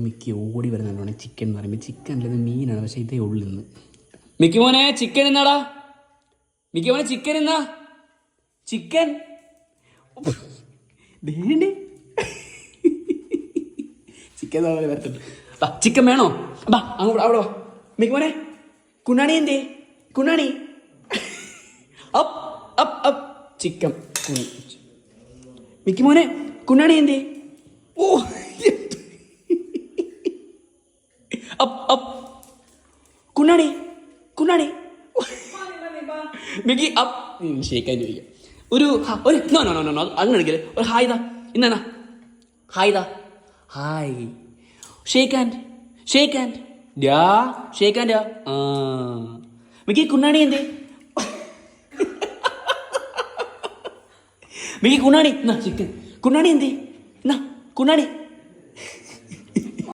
Mickey ഓടി വരുന്നുണ്ടോ chicken എന്ന് പറയുമ്പോൾ ചിക്കൻ അല്ലത് മീനാണ്, പക്ഷേ ഇതേ ഉള്ളിൽ നിന്ന്. മിക്കി മോനെ ചിക്കൻ എന്നാടാ, മിക്കി മോനെ ചിക്കൻ എന്നാ, ചിക്കൻ ചിക്കൻ വരത്തുണ്ട്. ചിക്കൻ വേണോ? ബാ അങ്ങോട്ട് അവിടെ വാ. മിക്കി മോനെ കുണ്ണാണി എന്തേ? കുണ്ണാണി up up up chicken. Mickey മോനെ കുണ്ണാണി എന്തേ? ഓ അപ്പ് അപ്പ് കുണ്ണാണി കുണ്ണാണി മിക്കി അപ്പ് ഷേക്കാൻ ചോദിക്കാം. ഒരു നോ നോ നോ നോ അങ്ങനെ എടുക്കല്. ഒരു ഹായ് ദാ ഇന്നാ ഹായ് ദാ hi. Shake hand shake hand ഡാ ഷേക്ക് ഹാൻഡ്. ആ മിക്കി കുണ്ണാണി എന്തേ? മിക്കി കുണ്ണാണി എന്നാ ചിക്കൻ. കുണ്ണാണി എന്തേ? എന്നാ കുണ്ണാണി